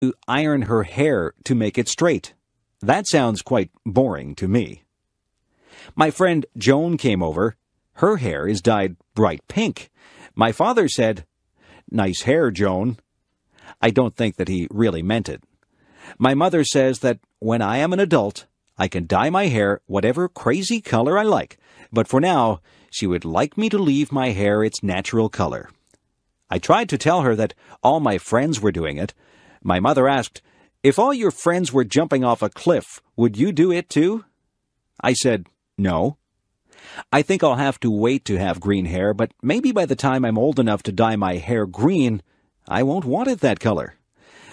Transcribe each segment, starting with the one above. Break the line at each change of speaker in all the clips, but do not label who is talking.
to iron her hair to make it straight. That sounds quite boring to me. My friend Joan came over. Her hair is dyed bright pink. My father said, "Nice hair, Joan." I don't think that he really meant it. My mother says that when I am an adult, I can dye my hair whatever crazy color I like, but for now, she would like me to leave my hair its natural color. I tried to tell her that all my friends were doing it. My mother asked, "If all your friends were jumping off a cliff, would you do it too?" I said, "No." I think I'll have to wait to have green hair, but maybe by the time I'm old enough to dye my hair green, I won't want it that color.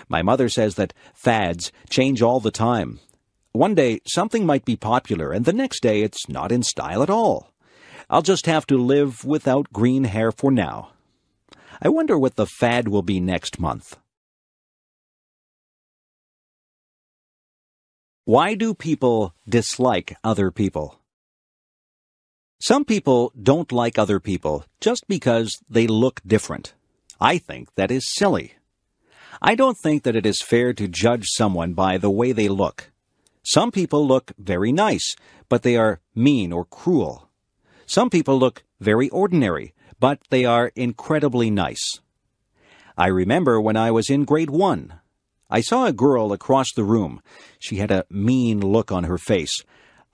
My mother says that fads change all the time. One day, something might be popular, and the next day it's not in style at all. I'll just have to live without green hair for now. I wonder what the fad will be next month. Why do people dislike other people? Some people don't like other people just because they look different. I think that is silly. I don't think that it is fair to judge someone by the way they look. Some people look very nice, but they are mean or cruel. Some people look very ordinary, but they are incredibly nice. I remember when I was in grade 1. I saw a girl across the room. She had a mean look on her face.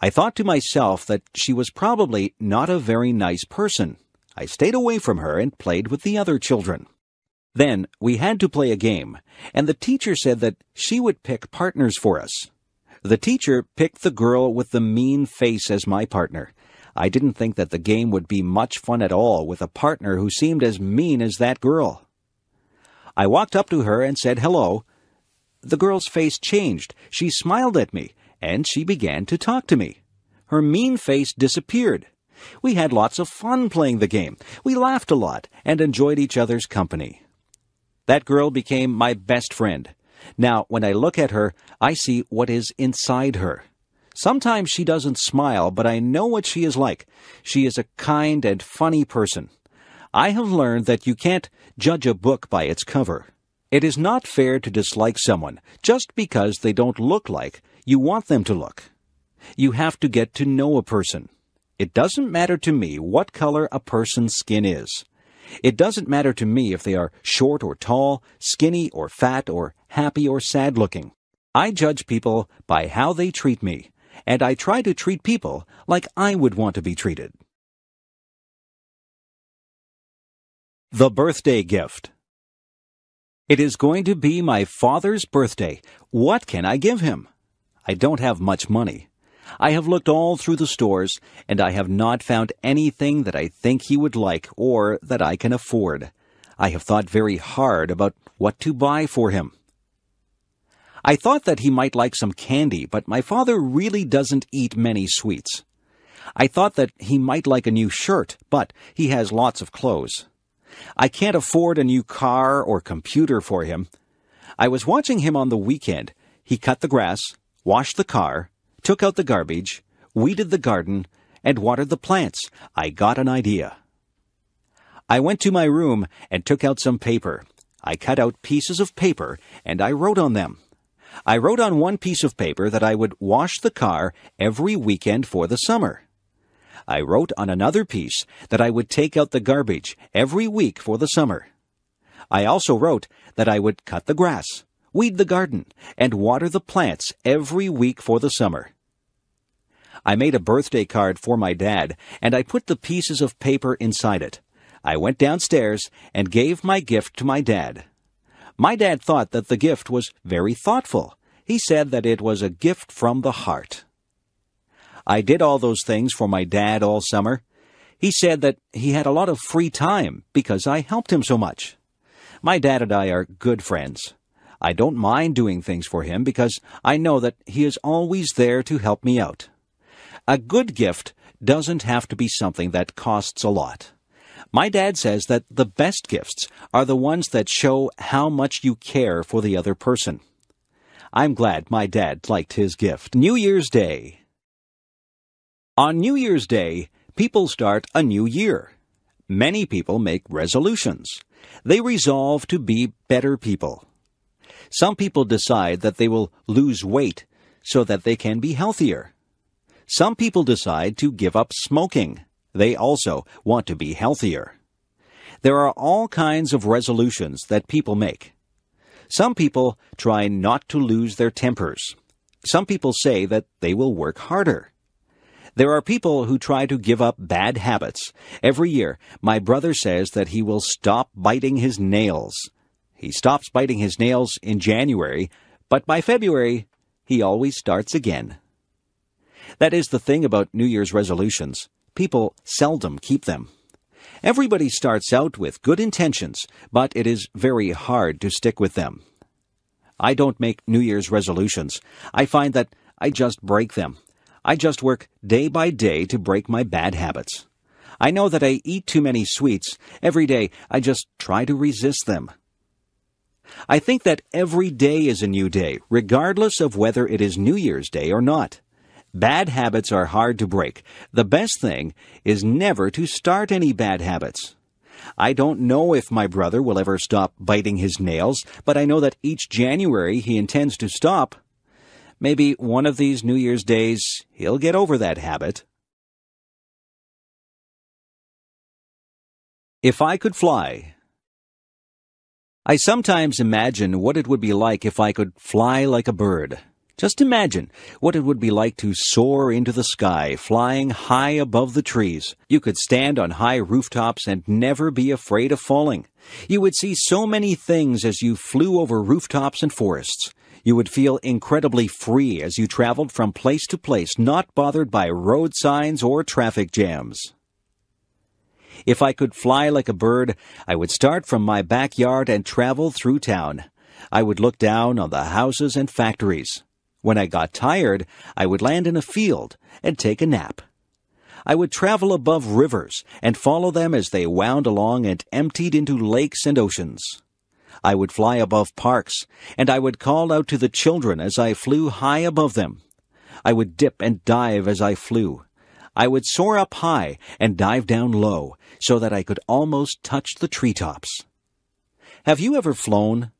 I thought to myself that she was probably not a very nice person. I stayed away from her and played with the other children. Then we had to play a game, and the teacher said that she would pick partners for us. The teacher picked the girl with the mean face as my partner. I didn't think that the game would be much fun at all with a partner who seemed as mean as that girl. I walked up to her and said hello. The girl's face changed. She smiled at me, and she began to talk to me. Her mean face disappeared. We had lots of fun playing the game. We laughed a lot and enjoyed each other's company. That girl became my best friend. Now, when I look at her, I see what is inside her. Sometimes she doesn't smile, but I know what she is like. She is a kind and funny person. I have learned that you can't judge a book by its cover. It is not fair to dislike someone just because they don't look like you want them to look. You have to get to know a person. It doesn't matter to me what color a person's skin is. It doesn't matter to me if they are short or tall, skinny or fat, or happy or sad looking. I judge people by how they treat me, and I try to treat people like I would want to be treated. The birthday gift. It is going to be my father's birthday. What can I give him? I don't have much money. I have looked all through the stores, and I have not found anything that I think he would like or that I can afford. I have thought very hard about what to buy for him. I thought that he might like some candy, but my father really doesn't eat many sweets. I thought that he might like a new shirt, but he has lots of clothes. I can't afford a new car or computer for him. I was watching him on the weekend. He cut the grass, washed the car, took out the garbage, weeded the garden, and watered the plants. I got an idea. I went to my room and took out some paper. I cut out pieces of paper, and I wrote on them. I wrote on one piece of paper that I would wash the car every weekend for the summer. I wrote on another piece that I would take out the garbage every week for the summer. I also wrote that I would cut the grass, weed the garden, and water the plants every week for the summer. I made a birthday card for my dad, and I put the pieces of paper inside it. I went downstairs and gave my gift to my dad. My dad thought that the gift was very thoughtful. He said that it was a gift from the heart. I did all those things for my dad all summer. He said that he had a lot of free time because I helped him so much. My dad and I are good friends. I don't mind doing things for him because I know that he is always there to help me out. A good gift doesn't have to be something that costs a lot. My dad says that the best gifts are the ones that show how much you care for the other person. I'm glad my dad liked his gift. New Year's Day. On New Year's Day, people start a new year. Many people make resolutions. They resolve to be better people. Some people decide that they will lose weight so that they can be healthier. Some people decide to give up smoking. They also want to be healthier. There are all kinds of resolutions that people make. Some people try not to lose their tempers. Some people say that they will work harder. There are people who try to give up bad habits. Every year, my brother says that he will stop biting his nails. He stops biting his nails in January, but by February, he always starts again. That is the thing about New Year's resolutions. People seldom keep them. Everybody starts out with good intentions, but it is very hard to stick with them. I don't make New Year's resolutions. I find that I just break them. I just work day by day to break my bad habits. I know that I eat too many sweets. Every day, I just try to resist them. I think that every day is a new day, regardless of whether it is New Year's Day or not. Bad habits are hard to break. The best thing is never to start any bad habits. I don't know if my brother will ever stop biting his nails, but I know that each January he intends to stop. Maybe one of these New Year's days he'll get over that habit. If I could fly. I sometimes imagine what it would be like if I could fly like a bird. Just imagine what it would be like to soar into the sky, flying high above the trees. You could stand on high rooftops and never be afraid of falling. You would see so many things as you flew over rooftops and forests. You would feel incredibly free as you traveled from place to place, not bothered by road signs or traffic jams. If I could fly like a bird, I would start from my backyard and travel through town. I would look down on the houses and factories. When I got tired, I would land in a field and take a nap. I would travel above rivers and follow them as they wound along and emptied into lakes and oceans. I would fly above parks, and I would call out to the children as I flew high above them. I would dip and dive as I flew. I would soar up high and dive down low so that I could almost touch the treetops. Have you ever flown?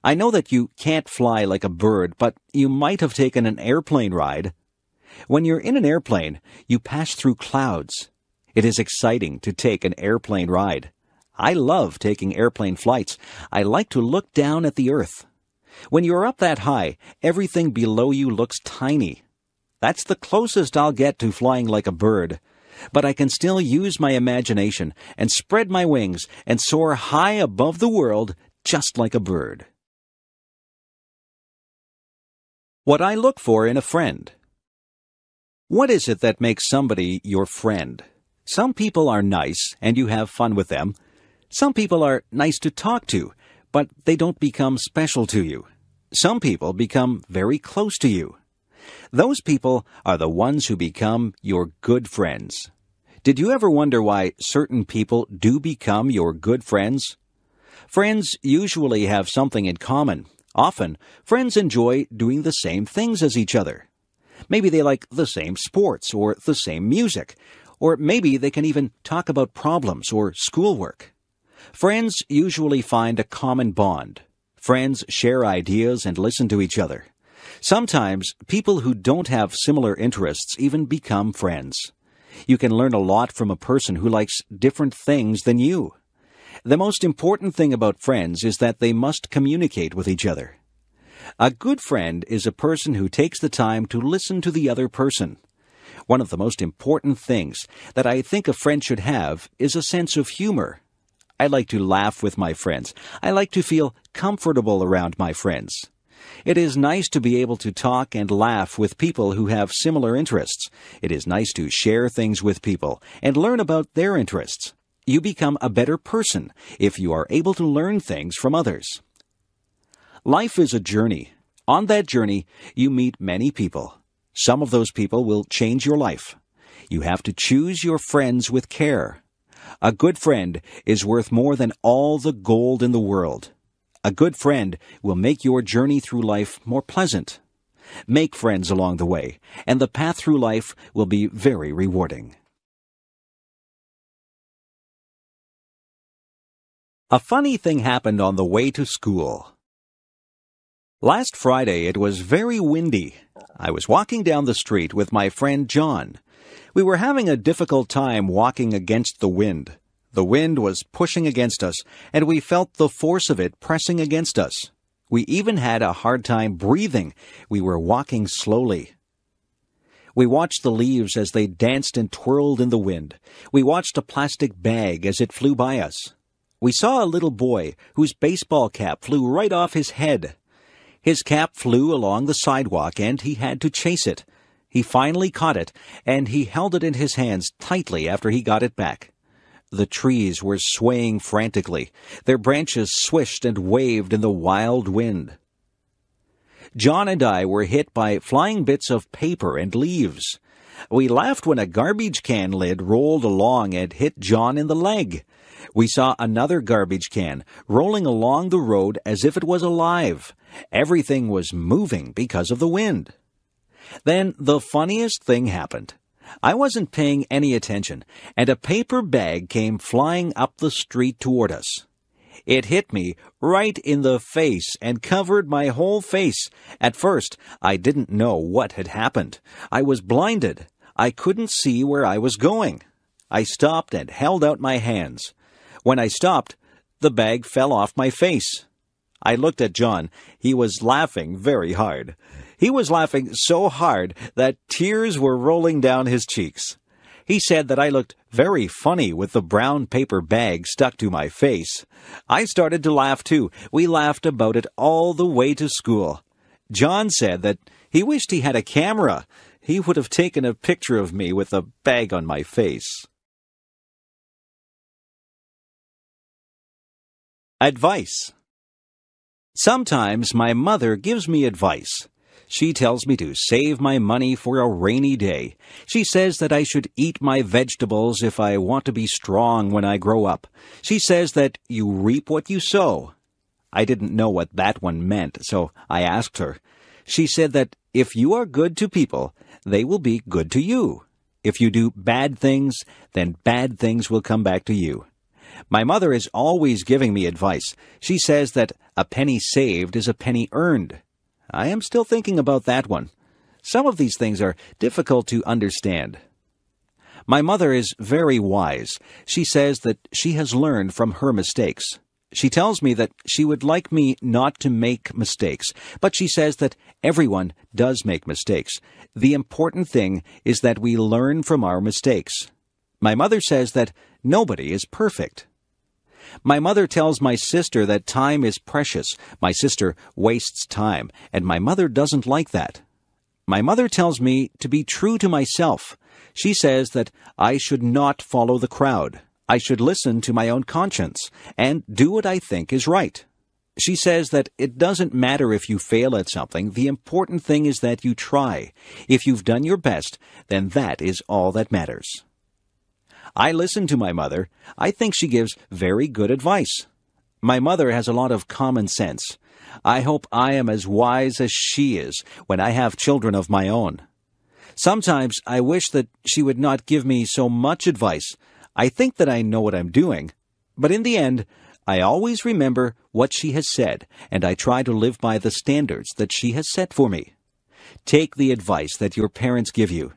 I know that you can't fly like a bird, but you might have taken an airplane ride. When you're in an airplane, you pass through clouds. It is exciting to take an airplane ride. I love taking airplane flights. I like to look down at the earth. When you're up that high, everything below you looks tiny. That's the closest I'll get to flying like a bird. But I can still use my imagination and spread my wings and soar high above the world just like a bird. What I look for in a friend. What is it that makes somebody your friend? Some people are nice and you have fun with them. Some people are nice to talk to, but they don't become special to you. Some people become very close to you. Those people are the ones who become your good friends. Did you ever wonder why certain people do become your good friends? Friends usually have something in common. Often, friends enjoy doing the same things as each other. Maybe they like the same sports or the same music, or maybe they can even talk about problems or schoolwork. Friends usually find a common bond. Friends share ideas and listen to each other. Sometimes, people who don't have similar interests even become friends. You can learn a lot from a person who likes different things than you. The most important thing about friends is that they must communicate with each other. A good friend is a person who takes the time to listen to the other person. One of the most important things that I think a friend should have is a sense of humor. I like to laugh with my friends. I like to feel comfortable around my friends. It is nice to be able to talk and laugh with people who have similar interests. It is nice to share things with people and learn about their interests. You become a better person if you are able to learn things from others. Life is a journey. On that journey, you meet many people. Some of those people will change your life. You have to choose your friends with care. A good friend is worth more than all the gold in the world. A good friend will make your journey through life more pleasant. Make friends along the way, and the path through life will be very rewarding. A funny thing happened on the way to school. Last Friday it was very windy. I was walking down the street with my friend John. We were having a difficult time walking against the wind. The wind was pushing against us, and we felt the force of it pressing against us. We even had a hard time breathing. We were walking slowly. We watched the leaves as they danced and twirled in the wind. We watched a plastic bag as it flew by us. We saw a little boy whose baseball cap flew right off his head. His cap flew along the sidewalk, and he had to chase it. He finally caught it, and he held it in his hands tightly after he got it back. The trees were swaying frantically. Their branches swished and waved in the wild wind. John and I were hit by flying bits of paper and leaves. We laughed when a garbage can lid rolled along and hit John in the leg. We saw another garbage can rolling along the road as if it was alive. Everything was moving because of the wind. Then the funniest thing happened. I wasn't paying any attention, and a paper bag came flying up the street toward us. It hit me right in the face and covered my whole face. At first, I didn't know what had happened. I was blinded. I couldn't see where I was going. I stopped and held out my hands. When I stopped, the bag fell off my face. I looked at John. He was laughing very hard. He was laughing so hard that tears were rolling down his cheeks. He said that I looked very funny with the brown paper bag stuck to my face. I started to laugh too. We laughed about it all the way to school. John said that he wished he had a camera. He would have taken a picture of me with the bag on my face. Advice. Sometimes my mother gives me advice. She tells me to save my money for a rainy day. She says that I should eat my vegetables if I want to be strong when I grow up. She says that you reap what you sow. I didn't know what that one meant, so I asked her. She said that if you are good to people, they will be good to you. If you do bad things, then bad things will come back to you. My mother is always giving me advice. She says that a penny saved is a penny earned. I am still thinking about that one. Some of these things are difficult to understand. My mother is very wise. She says that she has learned from her mistakes. She tells me that she would like me not to make mistakes, but she says that everyone does make mistakes. The important thing is that we learn from our mistakes. My mother says that nobody is perfect. My mother tells my sister that time is precious. My sister wastes time, and my mother doesn't like that. My mother tells me to be true to myself. She says that I should not follow the crowd. I should listen to my own conscience and do what I think is right. She says that it doesn't matter if you fail at something. The important thing is that you try. If you've done your best, then that is all that matters. I listen to my mother. I think she gives very good advice. My mother has a lot of common sense. I hope I am as wise as she is when I have children of my own. Sometimes I wish that she would not give me so much advice. I think that I know what I'm doing. But in the end, I always remember what she has said, and I try to live by the standards that she has set for me. Take the advice that your parents give you.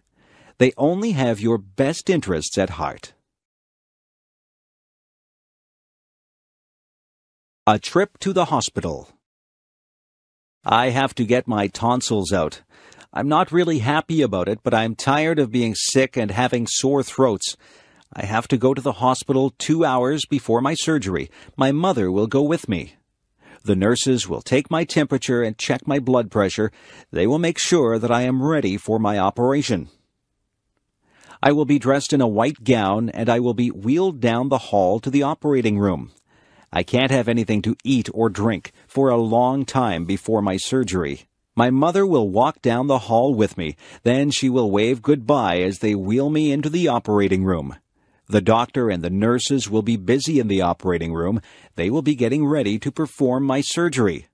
They only have your best interests at heart. A trip to the hospital. I have to get my tonsils out. I'm not really happy about it, but I'm tired of being sick and having sore throats. I have to go to the hospital 2 hours before my surgery. My mother will go with me. The nurses will take my temperature and check my blood pressure. They will make sure that I am ready for my operation. I will be dressed in a white gown, and I will be wheeled down the hall to the operating room. I can't have anything to eat or drink for a long time before my surgery. My mother will walk down the hall with me. Then she will wave goodbye as they wheel me into the operating room. The doctor and the nurses will be busy in the operating room. They will be getting ready to perform my surgery.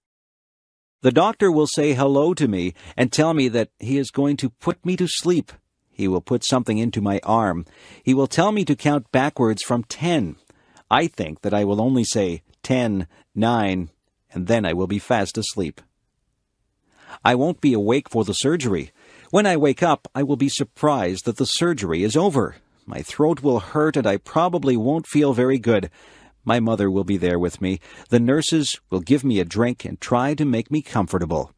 The doctor will say hello to me and tell me that he is going to put me to sleep. He will put something into my arm. He will tell me to count backwards from 10. I think that I will only say 10, 9, and then I will be fast asleep. I won't be awake for the surgery. When I wake up, I will be surprised that the surgery is over. My throat will hurt and I probably won't feel very good. My mother will be there with me. The nurses will give me a drink and try to make me comfortable.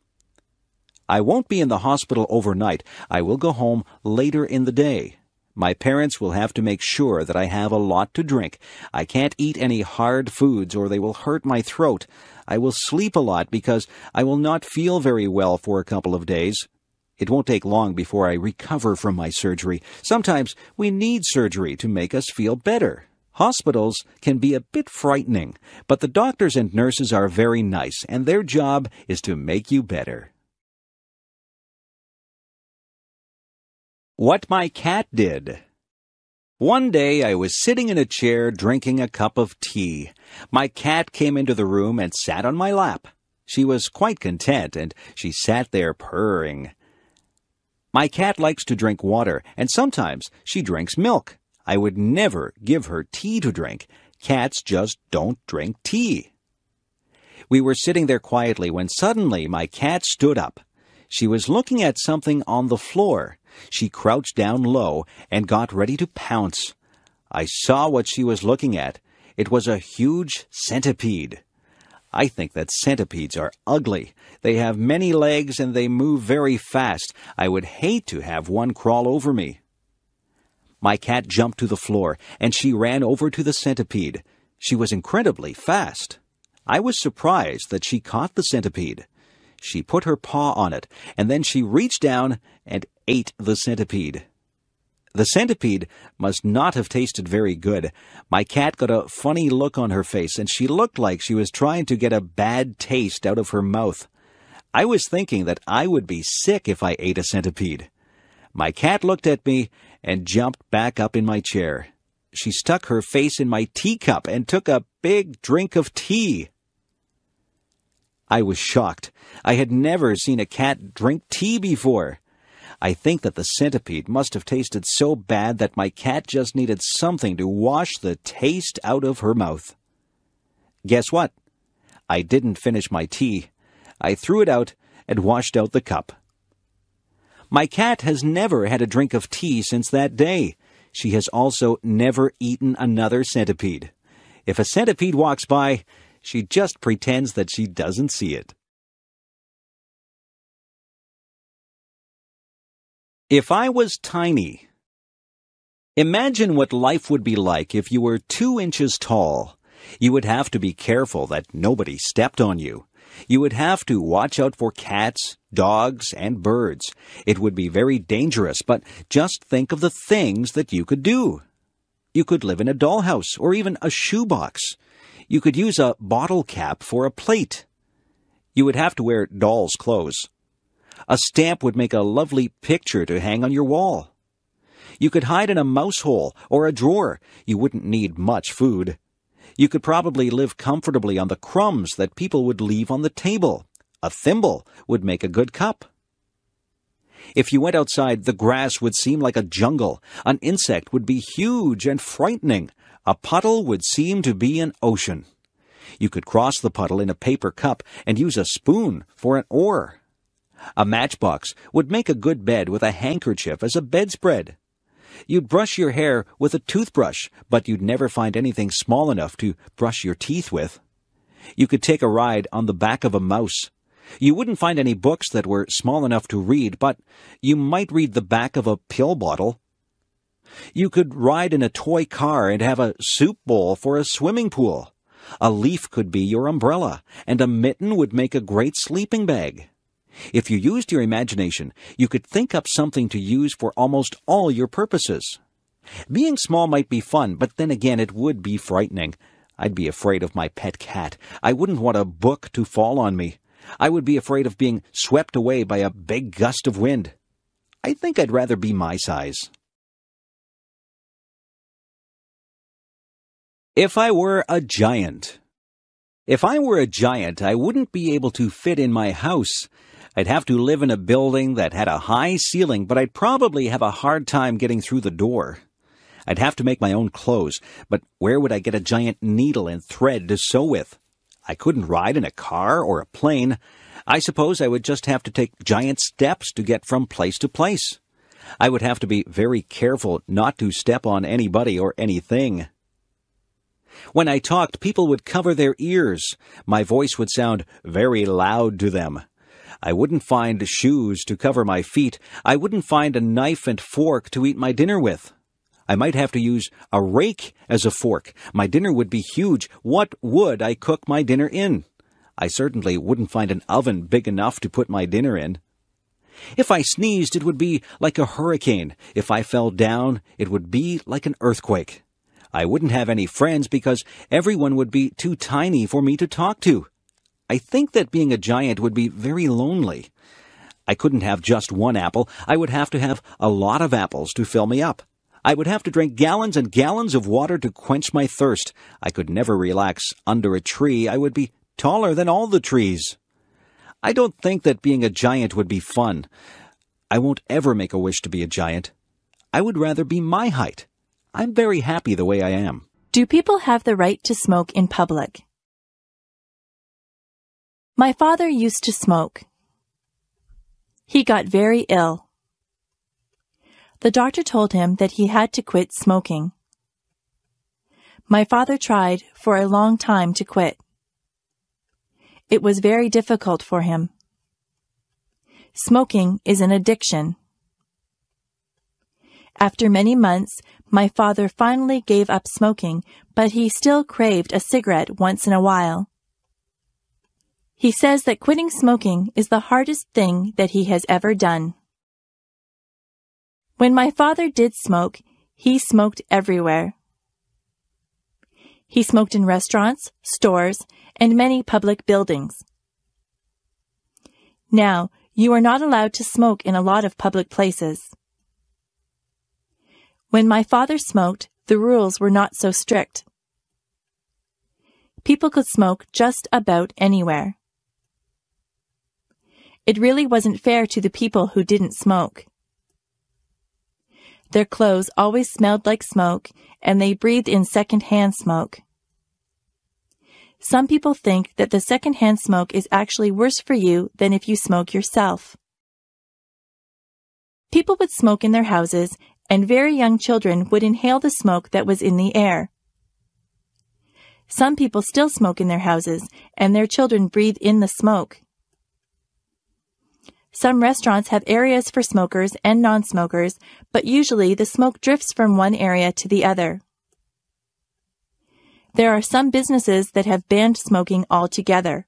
I won't be in the hospital overnight. I will go home later in the day. My parents will have to make sure that I have a lot to drink. I can't eat any hard foods or they will hurt my throat. I will sleep a lot because I will not feel very well for a couple of days. It won't take long before I recover from my surgery. Sometimes we need surgery to make us feel better. Hospitals can be a bit frightening, but the doctors and nurses are very nice, and their job is to make you better. What my cat did. One day I was sitting in a chair drinking a cup of tea. My cat came into the room and sat on my lap. She was quite content, and she sat there purring. My cat likes to drink water, and sometimes she drinks milk. I would never give her tea to drink. Cats just don't drink tea. We were sitting there quietly when suddenly my cat stood up. She was looking at something on the floor. She crouched down low and got ready to pounce. I saw what she was looking at. It was a huge centipede. I think that centipedes are ugly. They have many legs and they move very fast. I would hate to have one crawl over me. My cat jumped to the floor, and she ran over to the centipede. She was incredibly fast. I was surprised that she caught the centipede. She put her paw on it, and then she reached down and ate the centipede. The centipede must not have tasted very good. My cat got a funny look on her face, and she looked like she was trying to get a bad taste out of her mouth. I was thinking that I would be sick if I ate a centipede. My cat looked at me and jumped back up in my chair. She stuck her face in my teacup and took a big drink of tea. I was shocked. I had never seen a cat drink tea before. I think that the centipede must have tasted so bad that my cat just needed something to wash the taste out of her mouth. Guess what? I didn't finish my tea. I threw it out and washed out the cup. My cat has never had a drink of tea since that day. She has also never eaten another centipede. If a centipede walks by, she just pretends that she doesn't see it. If I was tiny. Imagine what life would be like if you were 2 inches tall. You would have to be careful that nobody stepped on you. You would have to watch out for cats, dogs, and birds. It would be very dangerous, but just think of the things that you could do. You could live in a dollhouse or even a shoebox. You could use a bottle cap for a plate. You would have to wear doll's clothes. A stamp would make a lovely picture to hang on your wall. You could hide in a mouse hole or a drawer. You wouldn't need much food. You could probably live comfortably on the crumbs that people would leave on the table. A thimble would make a good cup. If you went outside, the grass would seem like a jungle. An insect would be huge and frightening. A puddle would seem to be an ocean. You could cross the puddle in a paper cup and use a spoon for an oar. A matchbox would make a good bed with a handkerchief as a bedspread. You'd brush your hair with a toothbrush, but you'd never find anything small enough to brush your teeth with. You could take a ride on the back of a mouse. You wouldn't find any books that were small enough to read, but you might read the back of a pill bottle. You could ride in a toy car and have a soup bowl for a swimming pool. A leaf could be your umbrella, and a mitten would make a great sleeping bag. If you used your imagination, you could think up something to use for almost all your purposes. Being small might be fun, but then again it would be frightening. I'd be afraid of my pet cat. I wouldn't want a book to fall on me. I would be afraid of being swept away by a big gust of wind. I think I'd rather be my size. If I were a giant. If I were a giant, I wouldn't be able to fit in my house. I'd have to live in a building that had a high ceiling, but I'd probably have a hard time getting through the door. I'd have to make my own clothes, but where would I get a giant needle and thread to sew with? I couldn't ride in a car or a plane. I suppose I would just have to take giant steps to get from place to place. I would have to be very careful not to step on anybody or anything. When I talked, people would cover their ears. My voice would sound very loud to them. I wouldn't find shoes to cover my feet. I wouldn't find a knife and fork to eat my dinner with. I might have to use a rake as a fork. My dinner would be huge. What would I cook my dinner in? I certainly wouldn't find an oven big enough to put my dinner in. If I sneezed, it would be like a hurricane. If I fell down, it would be like an earthquake. I wouldn't have any friends because everyone would be too tiny for me to talk to. I think that being a giant would be very lonely. I couldn't have just one apple. I would have to have a lot of apples to fill me up. I would have to drink gallons and gallons of water to quench my thirst. I could never relax under a tree. I would be taller than all the trees. I don't think that being a giant would be fun. I won't ever make a wish to be a giant. I would rather be my height. I'm very happy the way I am.
Do people have the right to smoke in public? My father used to smoke. He got very ill. The doctor told him that he had to quit smoking. My father tried for a long time to quit. It was very difficult for him. Smoking is an addiction. After many months, my father finally gave up smoking, but he still craved a cigarette once in a while. He says that quitting smoking is the hardest thing that he has ever done. When my father did smoke, he smoked everywhere. He smoked in restaurants, stores, and many public buildings. Now, you are not allowed to smoke in a lot of public places. When my father smoked, the rules were not so strict. People could smoke just about anywhere. It really wasn't fair to the people who didn't smoke. Their clothes always smelled like smoke, and they breathed in second-hand smoke. Some people think that the second-hand smoke is actually worse for you than if you smoke yourself. People would smoke in their houses, and very young children would inhale the smoke that was in the air. Some people still smoke in their houses, and their children breathe in the smoke. Some restaurants have areas for smokers and non-smokers, but usually the smoke drifts from one area to the other. There are some businesses that have banned smoking altogether.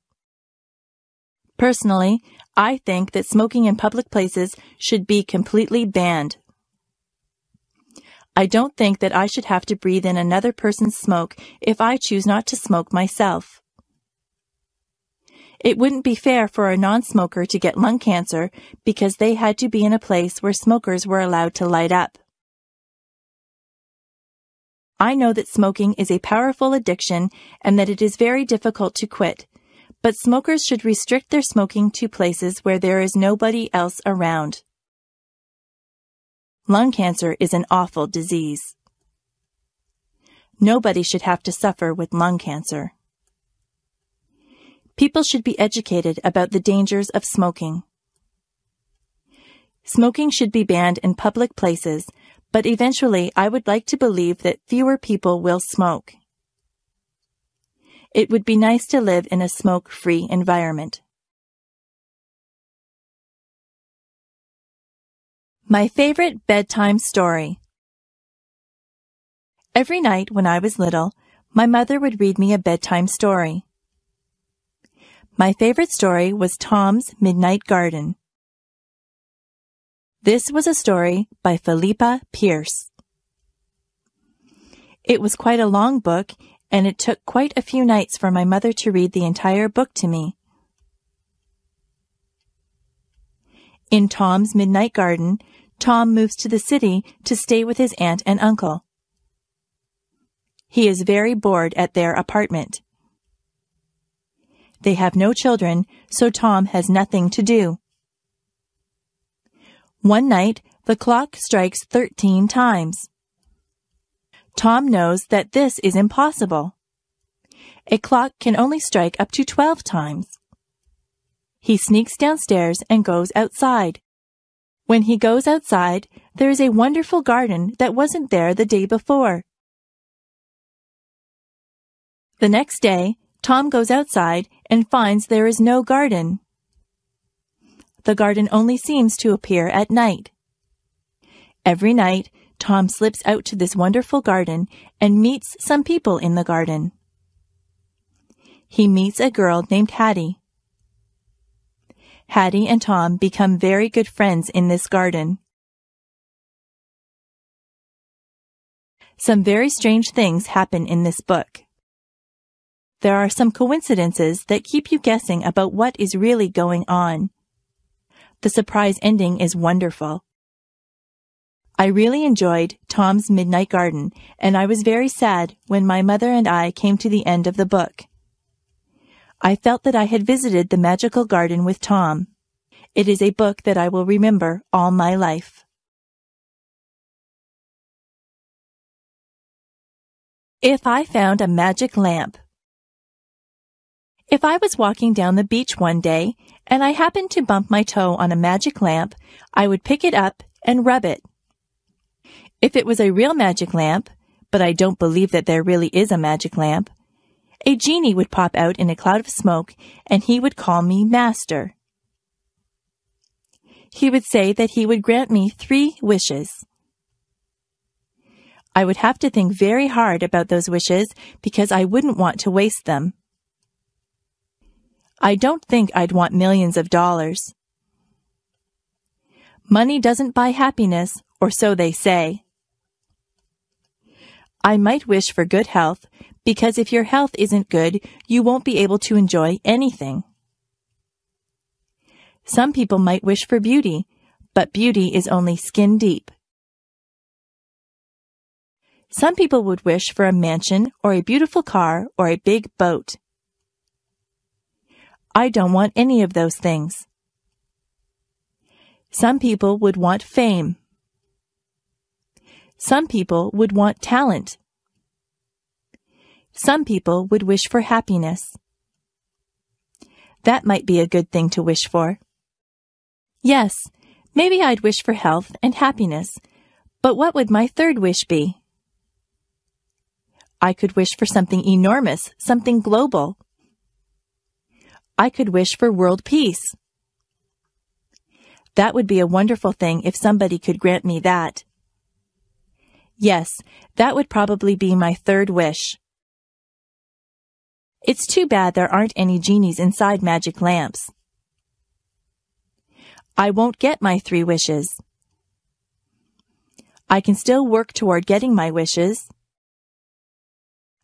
Personally, I think that smoking in public places should be completely banned. I don't think that I should have to breathe in another person's smoke if I choose not to smoke myself. It wouldn't be fair for a non-smoker to get lung cancer because they had to be in a place where smokers were allowed to light up. I know that smoking is a powerful addiction and that it is very difficult to quit, but smokers should restrict their smoking to places where there is nobody else around. Lung cancer is an awful disease. Nobody should have to suffer with lung cancer. People should be educated about the dangers of smoking. Smoking should be banned in public places, but eventually I would like to believe that fewer people will smoke. It would be nice to live in a smoke-free environment. My favorite bedtime story. Every night when I was little, my mother would read me a bedtime story. My favorite story was Tom's Midnight Garden. This was a story by Philippa Pierce. It was quite a long book, and it took quite a few nights for my mother to read the entire book to me. In Tom's Midnight Garden, Tom moves to the city to stay with his aunt and uncle. He is very bored at their apartment. They have no children, so Tom has nothing to do. One night, the clock strikes 13 times. Tom knows that this is impossible. A clock can only strike up to 12 times. He sneaks downstairs and goes outside. When he goes outside, there is a wonderful garden that wasn't there the day before. The next day, Tom goes outside and finds there is no garden. The garden only seems to appear at night. Every night, Tom slips out to this wonderful garden and meets some people in the garden. He meets a girl named Hattie. Hattie and Tom become very good friends in this garden. Some very strange things happen in this book. There are some coincidences that keep you guessing about what is really going on. The surprise ending is wonderful. I really enjoyed Tom's Midnight Garden, and I was very sad when my mother and I came to the end of the book. I felt that I had visited the magical garden with Tom. It is a book that I will remember all my life. If I found a magic lamp. If I was walking down the beach one day and I happened to bump my toe on a magic lamp, I would pick it up and rub it. If it was a real magic lamp, but I don't believe that there really is a magic lamp, a genie would pop out in a cloud of smoke and he would call me Master. He would say that he would grant me 3 wishes. I would have to think very hard about those wishes because I wouldn't want to waste them. I don't think I'd want millions of dollars. Money doesn't buy happiness, or so they say. I might wish for good health, because if your health isn't good, you won't be able to enjoy anything. Some people might wish for beauty, but beauty is only skin deep. Some people would wish for a mansion or a beautiful car or a big boat. I don't want any of those things. Some people would want fame. Some people would want talent. Some people would wish for happiness. That might be a good thing to wish for. Yes, maybe I'd wish for health and happiness, but what would my 3rd wish be? I could wish for something enormous, something global. I could wish for world peace. That would be a wonderful thing if somebody could grant me that. Yes, that would probably be my 3rd wish. It's too bad there aren't any genies inside magic lamps. I won't get my 3 wishes. I can still work toward getting my wishes.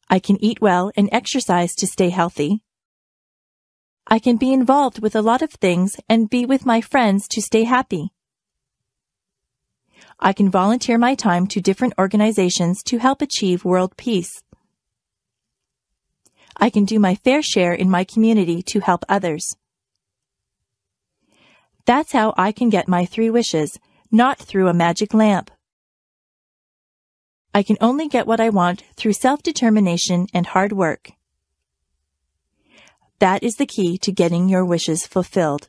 I can eat well and exercise to stay healthy. I can be involved with a lot of things and be with my friends to stay happy. I can volunteer my time to different organizations to help achieve world peace. I can do my fair share in my community to help others. That's how I can get my 3 wishes, not through a magic lamp. I can only get what I want through self-determination and hard work. That is the key to getting your wishes fulfilled.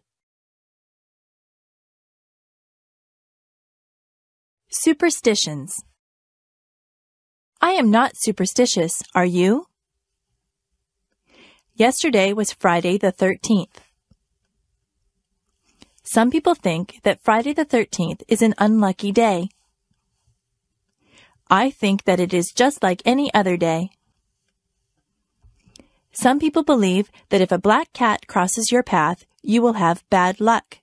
Superstitions. I am not superstitious, are you? Yesterday was Friday the 13th. Some people think that Friday the 13th is an unlucky day. I think that it is just like any other day. Some people believe that if a black cat crosses your path, you will have bad luck.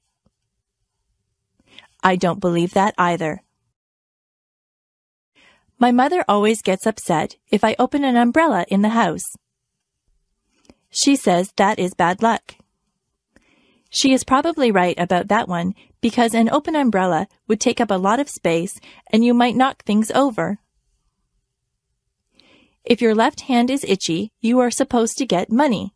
I don't believe that either. My mother always gets upset if I open an umbrella in the house. She says that is bad luck. She is probably right about that one because an open umbrella would take up a lot of space and you might knock things over. If your left hand is itchy, you are supposed to get money.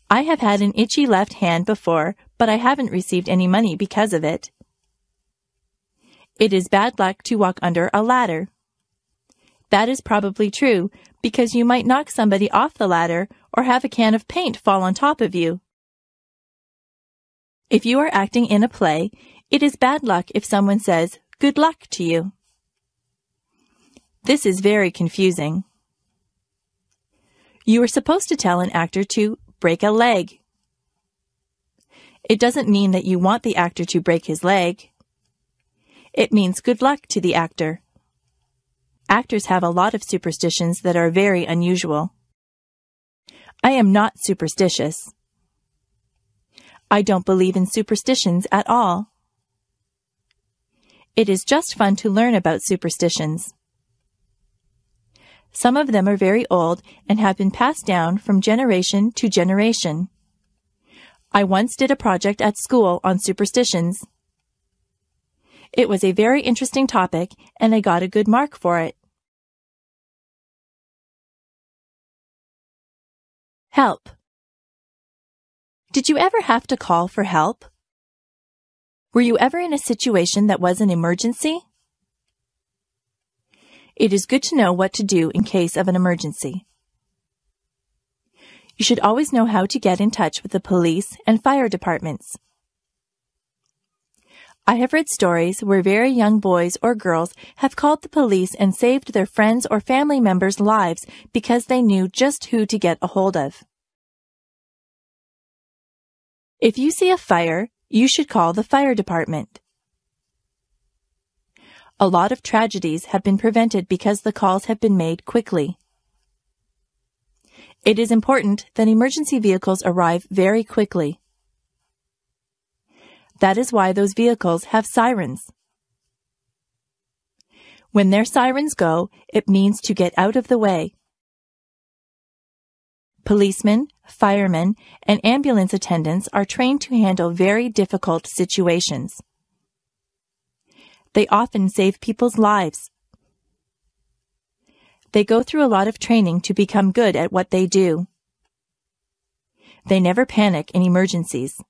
I have had an itchy left hand before, but I haven't received any money because of it. It is bad luck to walk under a ladder. That is probably true because you might knock somebody off the ladder or have a can of paint fall on top of you. If you are acting in a play, it is bad luck if someone says, "Good luck" to you. This is very confusing. You are supposed to tell an actor to break a leg. It doesn't mean that you want the actor to break his leg. It means good luck to the actor. Actors have a lot of superstitions that are very unusual. I am not superstitious. I don't believe in superstitions at all. It is just fun to learn about superstitions. Some of them are very old and have been passed down from generation to generation. I once did a project at school on superstitions. It was a very interesting topic, and I got a good mark for it. Help. Did you ever have to call for help? Were you ever in a situation that was an emergency? It is good to know what to do in case of an emergency. You should always know how to get in touch with the police and fire departments. I have read stories where very young boys or girls have called the police and saved their friends' or family members' lives because they knew just who to get a hold of. If you see a fire, you should call the fire department. A lot of tragedies have been prevented because the calls have been made quickly. It is important that emergency vehicles arrive very quickly. That is why those vehicles have sirens. When their sirens go, it means to get out of the way. Policemen, firemen, and ambulance attendants are trained to handle very difficult situations. They often save people's lives. They go through a lot of training to become good at what they do. They never panic in emergencies.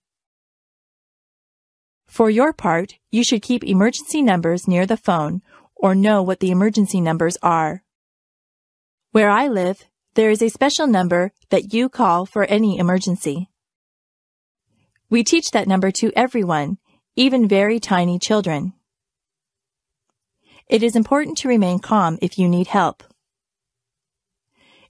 For your part, you should keep emergency numbers near the phone or know what the emergency numbers are. Where I live, there is a special number that you call for any emergency. We teach that number to everyone, even very tiny children. It is important to remain calm if you need help.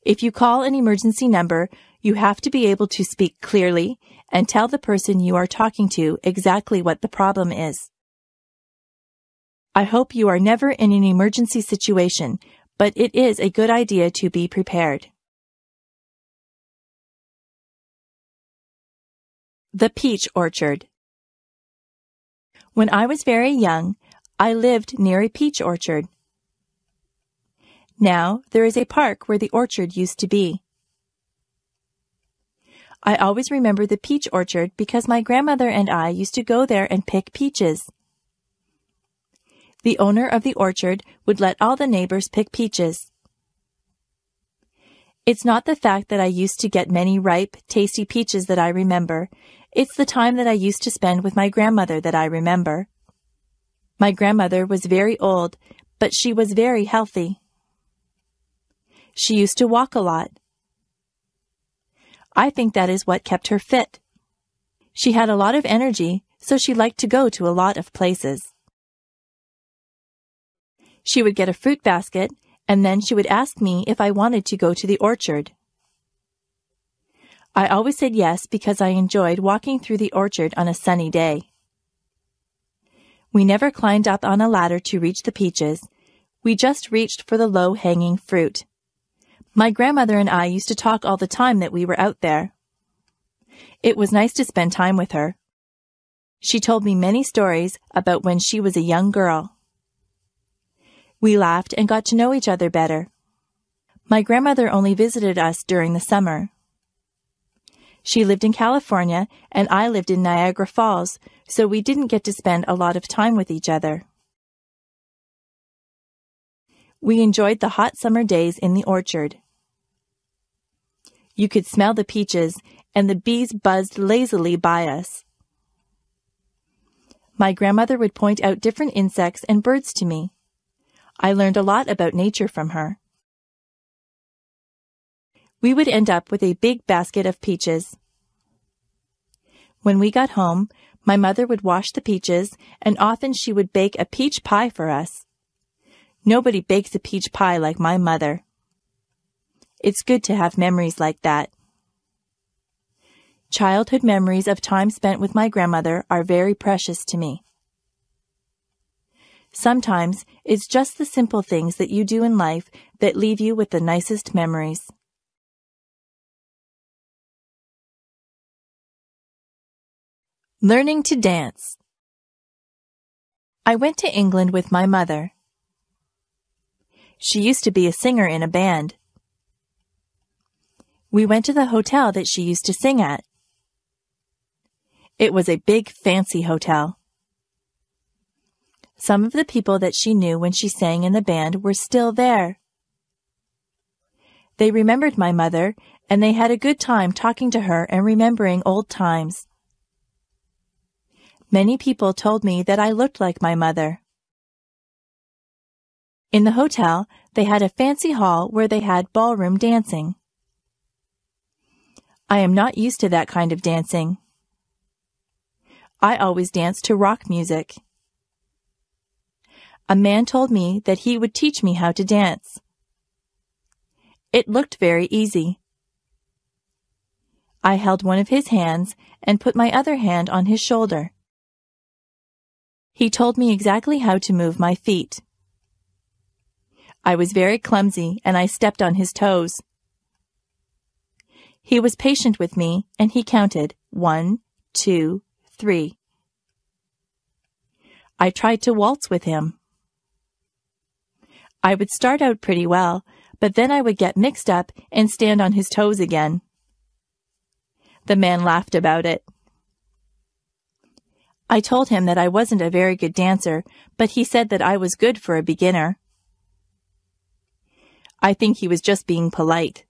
If you call an emergency number, you have to be able to speak clearly and tell the person you are talking to exactly what the problem is. I hope you are never in an emergency situation, but it is a good idea to be prepared. The peach orchard. When I was very young, I lived near a peach orchard. Now there is a park where the orchard used to be. I always remember the peach orchard because my grandmother and I used to go there and pick peaches. The owner of the orchard would let all the neighbors pick peaches. It's not the fact that I used to get many ripe, tasty peaches that I remember. It's the time that I used to spend with my grandmother that I remember. My grandmother was very old, but she was very healthy. She used to walk a lot. I think that is what kept her fit. She had a lot of energy, so she liked to go to a lot of places. She would get a fruit basket, and then she would ask me if I wanted to go to the orchard. I always said yes because I enjoyed walking through the orchard on a sunny day. We never climbed up on a ladder to reach the peaches. We just reached for the low-hanging fruit. My grandmother and I used to talk all the time that we were out there. It was nice to spend time with her. She told me many stories about when she was a young girl. We laughed and got to know each other better. My grandmother only visited us during the summer. She lived in California and I lived in Niagara Falls, so we didn't get to spend a lot of time with each other. We enjoyed the hot summer days in the orchard. You could smell the peaches, and the bees buzzed lazily by us. My grandmother would point out different insects and birds to me. I learned a lot about nature from her. We would end up with a big basket of peaches. When we got home, my mother would wash the peaches, and often she would bake a peach pie for us. Nobody bakes a peach pie like my mother. It's good to have memories like that. Childhood memories of time spent with my grandmother are very precious to me. Sometimes it's just the simple things that you do in life that leave you with the nicest memories. Learning to dance. I went to England with my mother. She used to be a singer in a band. We went to the hotel that she used to sing at. It was a big, fancy hotel. Some of the people that she knew when she sang in the band were still there. They remembered my mother, and they had a good time talking to her and remembering old times. Many people told me that I looked like my mother. In the hotel, they had a fancy hall where they had ballroom dancing. I am not used to that kind of dancing. I always danced to rock music. A man told me that he would teach me how to dance. It looked very easy. I held one of his hands and put my other hand on his shoulder. He told me exactly how to move my feet. I was very clumsy and I stepped on his toes. He was patient with me and he counted 1, 2, 3. I tried to waltz with him. I would start out pretty well, but then I would get mixed up and stand on his toes again. The man laughed about it. I told him that I wasn't a very good dancer, but he said that I was good for a beginner. I think he was just being polite.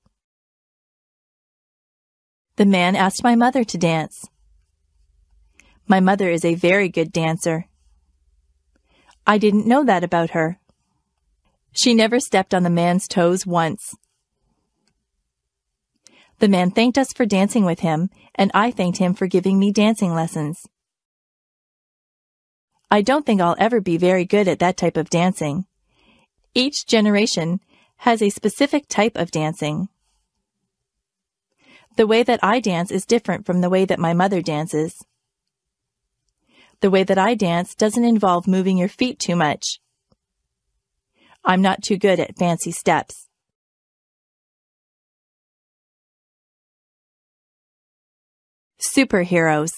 The man asked my mother to dance. My mother is a very good dancer. I didn't know that about her. She never stepped on the man's toes once. The man thanked us for dancing with him, and I thanked him for giving me dancing lessons. I don't think I'll ever be very good at that type of dancing. Each generation has a specific type of dancing. The way that I dance is different from the way that my mother dances. The way that I dance doesn't involve moving your feet too much. I'm not too good at fancy steps. Superheroes.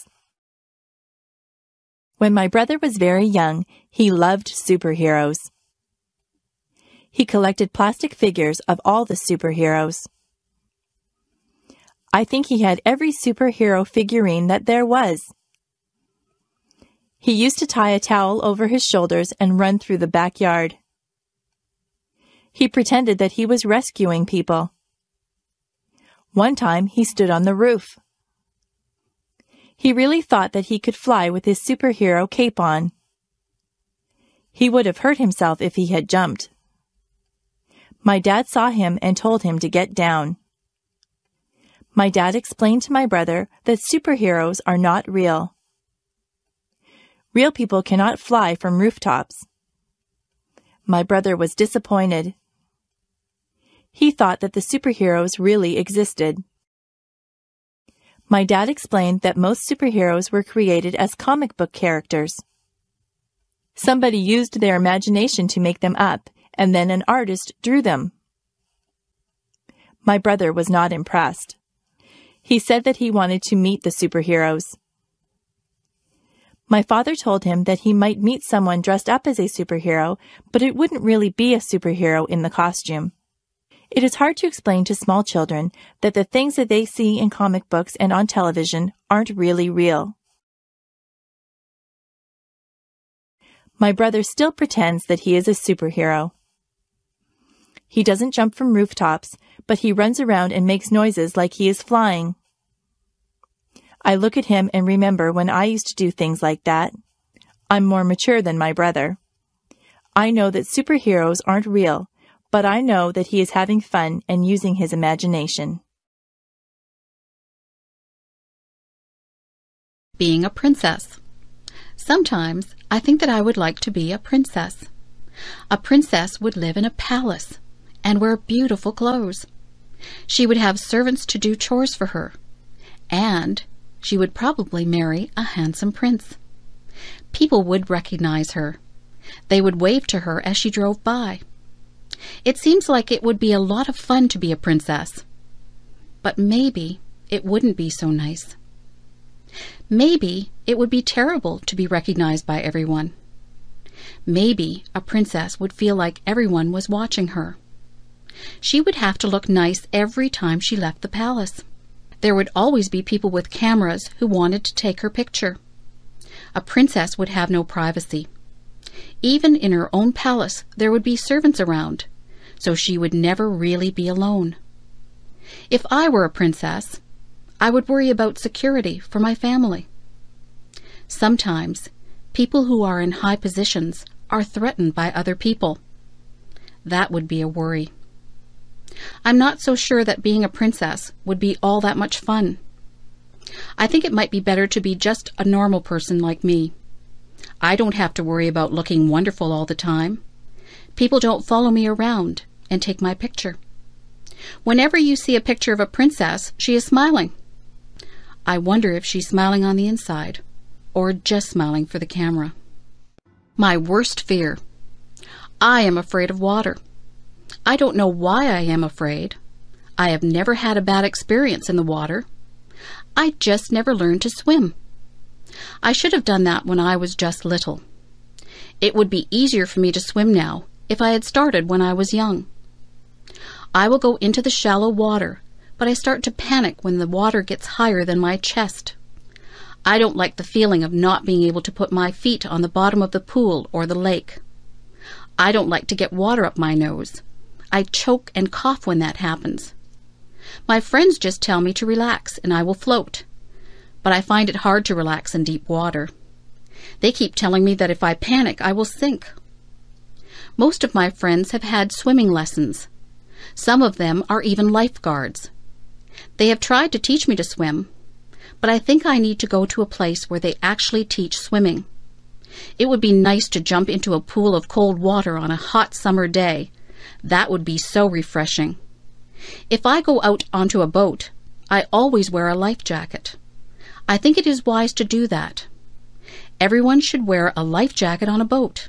When my brother was very young, he loved superheroes. He collected plastic figures of all the superheroes. I think he had every superhero figurine that there was. He used to tie a towel over his shoulders and run through the backyard. He pretended that he was rescuing people. One time he stood on the roof. He really thought that he could fly with his superhero cape on. He would have hurt himself if he had jumped. My dad saw him and told him to get down. My dad explained to my brother that superheroes are not real. Real people cannot fly from rooftops. My brother was disappointed. He thought that the superheroes really existed. My dad explained that most superheroes were created as comic book characters. Somebody used their imagination to make them up, and then an artist drew them. My brother was not impressed. He said that he wanted to meet the superheroes. My father told him that he might meet someone dressed up as a superhero, but it wouldn't really be a superhero in the costume. It is hard to explain to small children that the things that they see in comic books and on television aren't really real. My brother still pretends that he is a superhero. He doesn't jump from rooftops, but he runs around and makes noises like he is flying. I look at him and remember when I used to do things like that. I'm more mature than my brother. I know that superheroes aren't real, but I know that he is having fun and using his imagination.
Being a princess. Sometimes I think that I would like to be a princess. A princess would live in a palace and wear beautiful clothes. She would have servants to do chores for her, and she would probably marry a handsome prince. People would recognize her. They would wave to her as she drove by. It seems like it would be a lot of fun to be a princess. But maybe it wouldn't be so nice. Maybe it would be terrible to be recognized by everyone. Maybe a princess would feel like everyone was watching her. She would have to look nice every time she left the palace. There would always be people with cameras who wanted to take her picture. A princess would have no privacy. Even in her own palace there would be servants around, so she would never really be alone. If I were a princess, I would worry about security for my family. Sometimes people who are in high positions are threatened by other people. That would be a worry. I'm not so sure that being a princess would be all that much fun. I think it might be better to be just a normal person like me. I don't have to worry about looking wonderful all the time. People don't follow me around and take my picture. Whenever you see a picture of a princess, she is smiling. I wonder if she's smiling on the inside, or just smiling for the camera. My worst fear. I am afraid of water. I don't know why I am afraid. I have never had a bad experience in the water. I just never learned to swim. I should have done that when I was just little. It would be easier for me to swim now if I had started when I was young. I will go into the shallow water, but I start to panic when the water gets higher than my chest. I don't like the feeling of not being able to put my feet on the bottom of the pool or the lake. I don't like to get water up my nose. I choke and cough when that happens. My friends just tell me to relax and I will float, but I find it hard to relax in deep water. They keep telling me that if I panic, I will sink. Most of my friends have had swimming lessons. Some of them are even lifeguards. They have tried to teach me to swim, but I think I need to go to a place where they actually teach swimming. It would be nice to jump into a pool of cold water on a hot summer day. That would be so refreshing. If I go out onto a boat, I always wear a life jacket. I think it is wise to do that. Everyone should wear a life jacket on a boat.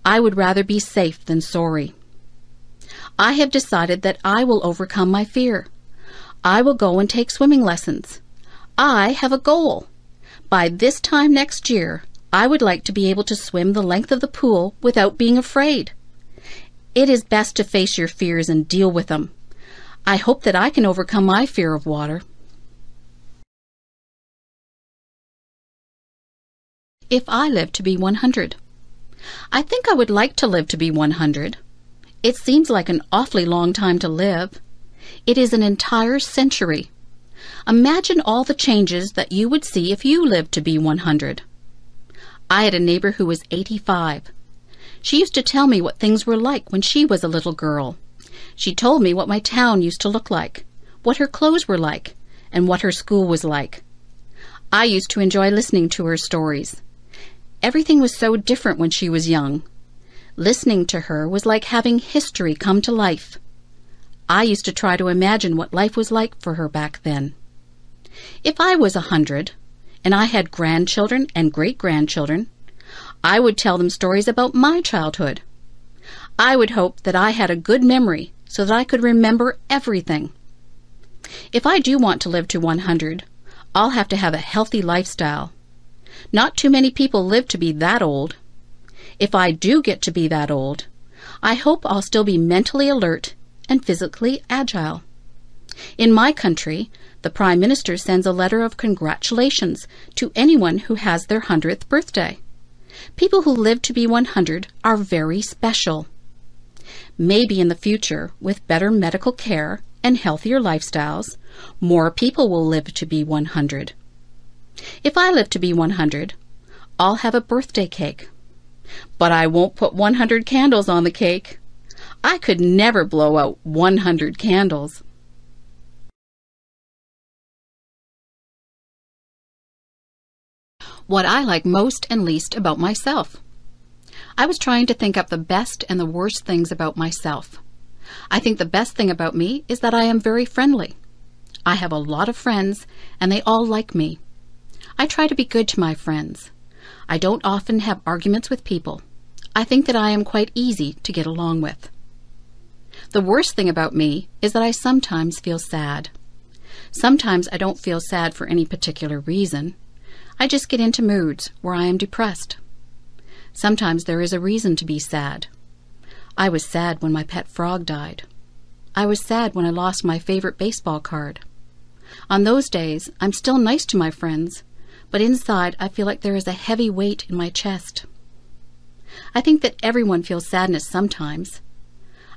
I would rather be safe than sorry. I have decided that I will overcome my fear. I will go and take swimming lessons. I have a goal. By this time next year, I would like to be able to swim the length of the pool without being afraid. It is best to face your fears and deal with them. I hope that I can overcome my fear of water. If I live to be 100. I think I would like to live to be 100. It seems like an awfully long time to live. It is an entire century. Imagine all the changes that you would see if you lived to be 100. I had a neighbor who was 85. She used to tell me what things were like when she was a little girl. She told me what my town used to look like, what her clothes were like, and what her school was like. I used to enjoy listening to her stories. Everything was so different when she was young. Listening to her was like having history come to life. I used to try to imagine what life was like for her back then. If I was 100, and I had grandchildren and great-grandchildren, I would tell them stories about my childhood. I would hope that I had a good memory so that I could remember everything. If I do want to live to 100, I'll have to have a healthy lifestyle. Not too many people live to be that old. If I do get to be that old, I hope I'll still be mentally alert and physically agile. In my country, the Prime Minister sends a letter of congratulations to anyone who has their 100th birthday. People who live to be 100 are very special. Maybe in the future, with better medical care and healthier lifestyles, more people will live to be 100. If I live to be 100, I'll have a birthday cake. But I won't put 100 candles on the cake. I could never blow out 100 candles. What I like most and least about myself. I was trying to think up the best and the worst things about myself. I think the best thing about me is that I am very friendly. I have a lot of friends, and they all like me. I try to be good to my friends. I don't often have arguments with people. I think that I am quite easy to get along with. The worst thing about me is that I sometimes feel sad. Sometimes I don't feel sad for any particular reason. I just get into moods where I am depressed. Sometimes there is a reason to be sad. I was sad when my pet frog died. I was sad when I lost my favorite baseball card. On those days, I'm still nice to my friends, but inside I feel like there is a heavy weight in my chest. I think that everyone feels sadness sometimes.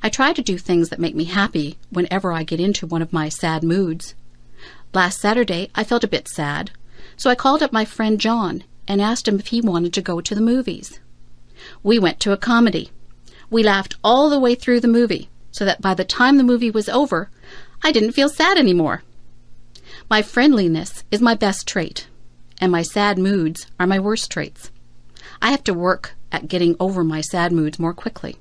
I try to do things that make me happy whenever I get into one of my sad moods. Last Saturday, I felt a bit sad, so I called up my friend John and asked him if he wanted to go to the movies. We went to a comedy. We laughed all the way through the movie, so that by the time the movie was over, I didn't feel sad anymore. My friendliness is my best trait, and my sad moods are my worst traits. I have to work at getting over my sad moods more quickly.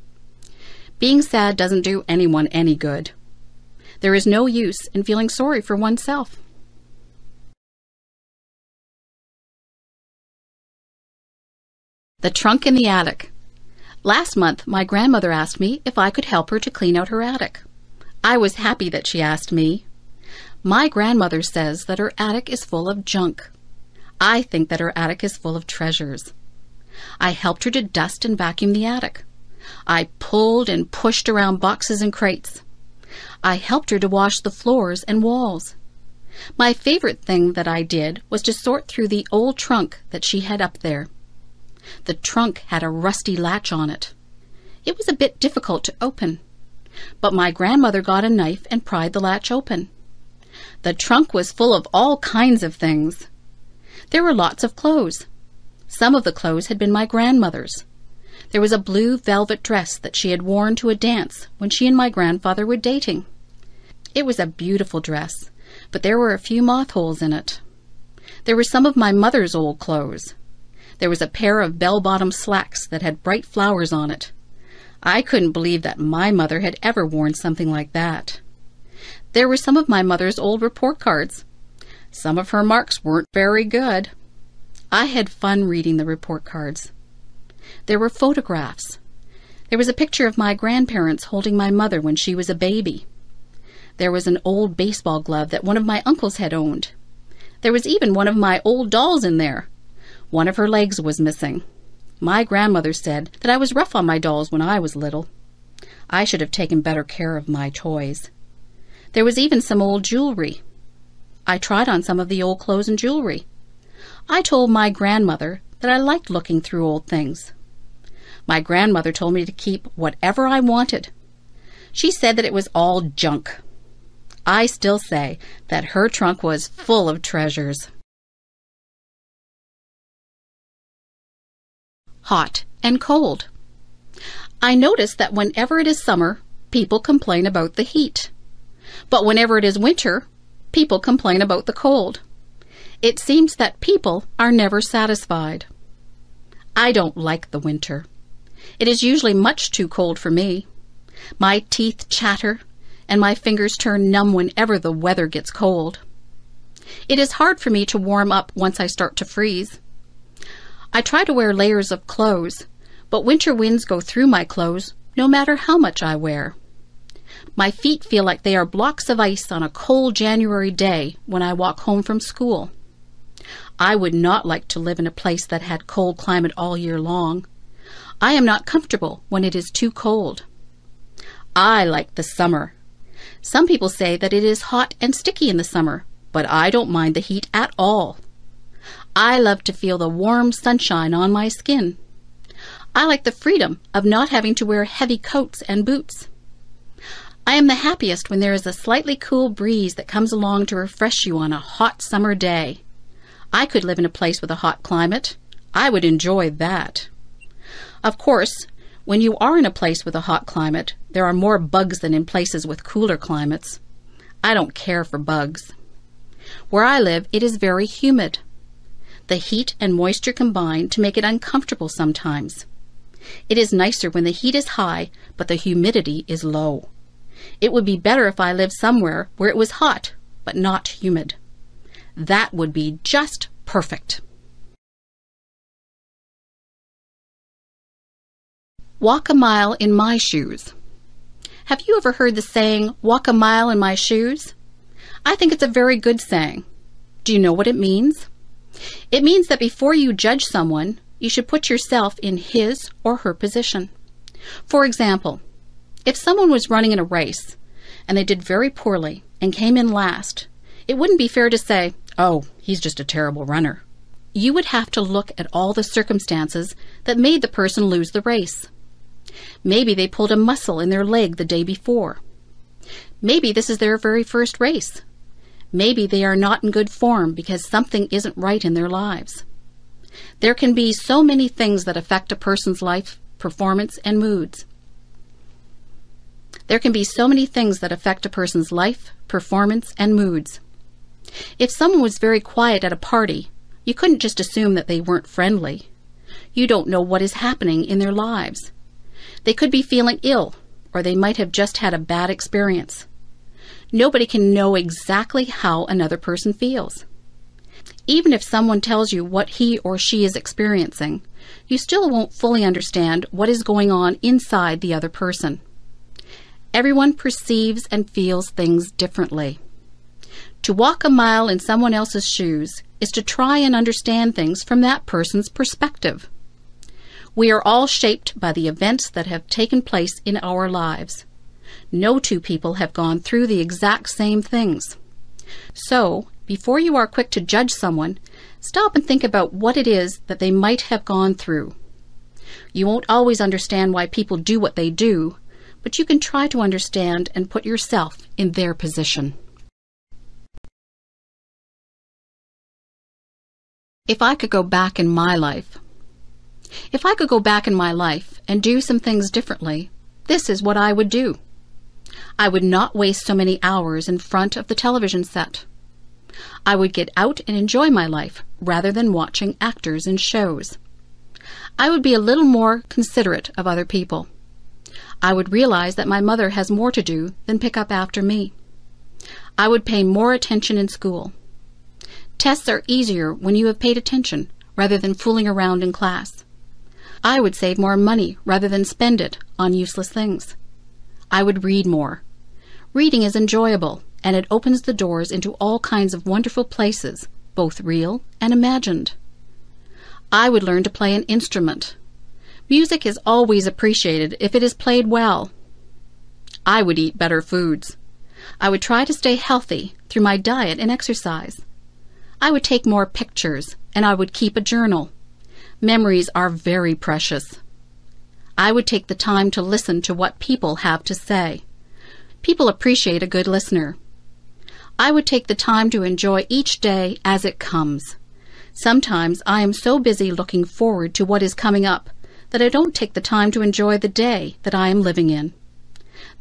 Being sad doesn't do anyone any good. There is no use in feeling sorry for oneself. The trunk in the attic. Last month, my grandmother asked me if I could help her to clean out her attic. I was happy that she asked me. My grandmother says that her attic is full of junk. I think that her attic is full of treasures. I helped her to dust and vacuum the attic. I pulled and pushed around boxes and crates. I helped her to wash the floors and walls. My favorite thing that I did was to sort through the old trunk that she had up there. The trunk had a rusty latch on it. It was a bit difficult to open, but my grandmother got a knife and pried the latch open. The trunk was full of all kinds of things. There were lots of clothes. Some of the clothes had been my grandmother's. There was a blue velvet dress that she had worn to a dance when she and my grandfather were dating. It was a beautiful dress, but there were a few moth holes in it. There were some of my mother's old clothes. There was a pair of bell-bottom slacks that had bright flowers on it. I couldn't believe that my mother had ever worn something like that. There were some of my mother's old report cards. Some of her marks weren't very good. I had fun reading the report cards. There were photographs. There was a picture of my grandparents holding my mother when she was a baby. There was an old baseball glove that one of my uncles had owned. There was even one of my old dolls in there. One of her legs was missing. My grandmother said that I was rough on my dolls when I was little. I should have taken better care of my toys. There was even some old jewelry. I tried on some of the old clothes and jewelry. I told my grandmother that I liked looking through old things. My grandmother told me to keep whatever I wanted. She said that it was all junk. I still say that her trunk was full of treasures. Hot and cold. I notice that whenever it is summer, people complain about the heat. But whenever it is winter, people complain about the cold. It seems that people are never satisfied. I don't like the winter. It is usually much too cold for me. My teeth chatter, and my fingers turn numb whenever the weather gets cold. It is hard for me to warm up once I start to freeze. I try to wear layers of clothes, but winter winds go through my clothes no matter how much I wear. My feet feel like they are blocks of ice on a cold January day when I walk home from school. I would not like to live in a place that had cold climate all year long. I am not comfortable when it is too cold. I like the summer. Some people say that it is hot and sticky in the summer, but I don't mind the heat at all. I love to feel the warm sunshine on my skin. I like the freedom of not having to wear heavy coats and boots. I am the happiest when there is a slightly cool breeze that comes along to refresh you on a hot summer day. I could live in a place with a hot climate. I would enjoy that. Of course, when you are in a place with a hot climate, there are more bugs than in places with cooler climates. I don't care for bugs. Where I live, it is very humid. The heat and moisture combine to make it uncomfortable sometimes. It is nicer when the heat is high, but the humidity is low. It would be better if I lived somewhere where it was hot, but not humid. That would be just perfect. Walk a mile in my shoes. Have you ever heard the saying, walk a mile in my shoes? I think it's a very good saying. Do you know what it means? It means that before you judge someone, you should put yourself in his or her position. For example, if someone was running in a race and they did very poorly and came in last, it wouldn't be fair to say, oh, he's just a terrible runner. You would have to look at all the circumstances that made the person lose the race. Maybe they pulled a muscle in their leg the day before. Maybe this is their very first race. Maybe they are not in good form because something isn't right in their lives. There can be so many things that affect a person's life, performance, and moods. There can be so many things that affect a person's life, performance, and moods. If someone was very quiet at a party, you couldn't just assume that they weren't friendly. You don't know what is happening in their lives. They could be feeling ill, or they might have just had a bad experience. Nobody can know exactly how another person feels. Even if someone tells you what he or she is experiencing, you still won't fully understand what is going on inside the other person. Everyone perceives and feels things differently. To walk a mile in someone else's shoes is to try and understand things from that person's perspective. We are all shaped by the events that have taken place in our lives. No two people have gone through the exact same things. So, before you are quick to judge someone, stop and think about what it is that they might have gone through. You won't always understand why people do what they do, but you can try to understand and put yourself in their position. If I could go back in my life. If I could go back in my life and do some things differently, this is what I would do. I would not waste so many hours in front of the television set. I would get out and enjoy my life rather than watching actors in shows. I would be a little more considerate of other people. I would realize that my mother has more to do than pick up after me. I would pay more attention in school. Tests are easier when you have paid attention rather than fooling around in class. I would save more money rather than spend it on useless things. I would read more. Reading is enjoyable, and it opens the doors into all kinds of wonderful places, both real and imagined. I would learn to play an instrument. Music is always appreciated if it is played well. I would eat better foods. I would try to stay healthy through my diet and exercise. I would take more pictures, and I would keep a journal. Memories are very precious. I would take the time to listen to what people have to say. People appreciate a good listener. I would take the time to enjoy each day as it comes. Sometimes I am so busy looking forward to what is coming up that I don't take the time to enjoy the day that I am living in.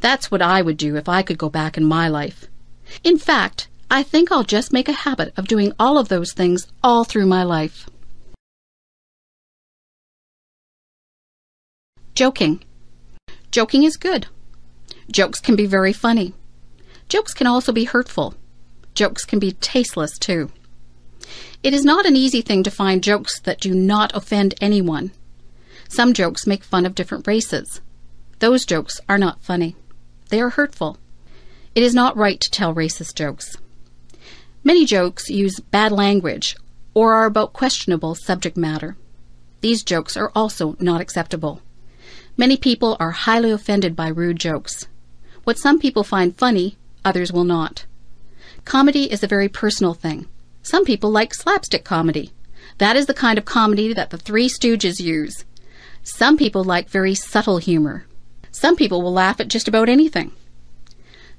That's what I would do if I could go back in my life. In fact, I think I'll just make a habit of doing all of those things all through my life. Joking. Joking is good. Jokes can be very funny. Jokes can also be hurtful. Jokes can be tasteless too. It is not an easy thing to find jokes that do not offend anyone. Some jokes make fun of different races. Those jokes are not funny. They are hurtful. It is not right to tell racist jokes. Many jokes use bad language or are about questionable subject matter. These jokes are also not acceptable. Many people are highly offended by rude jokes. What some people find funny, others will not. Comedy is a very personal thing. Some people like slapstick comedy. That is the kind of comedy that the Three Stooges use. Some people like very subtle humor. Some people will laugh at just about anything.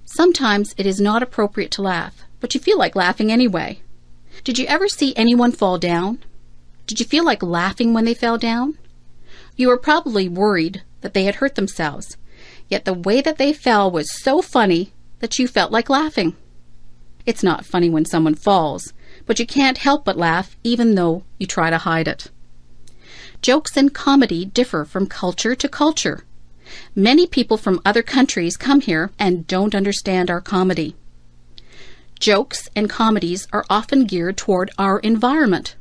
Sometimes it is not appropriate to laugh, but you feel like laughing anyway. Did you ever see anyone fall down? Did you feel like laughing when they fell down? You were probably worried that they had hurt themselves, yet the way that they fell was so funny that you felt like laughing. It's not funny when someone falls, but you can't help but laugh even though you try to hide it. Jokes and comedy differ from culture to culture. Many people from other countries come here and don't understand our comedy. Jokes and comedies are often geared toward our environment.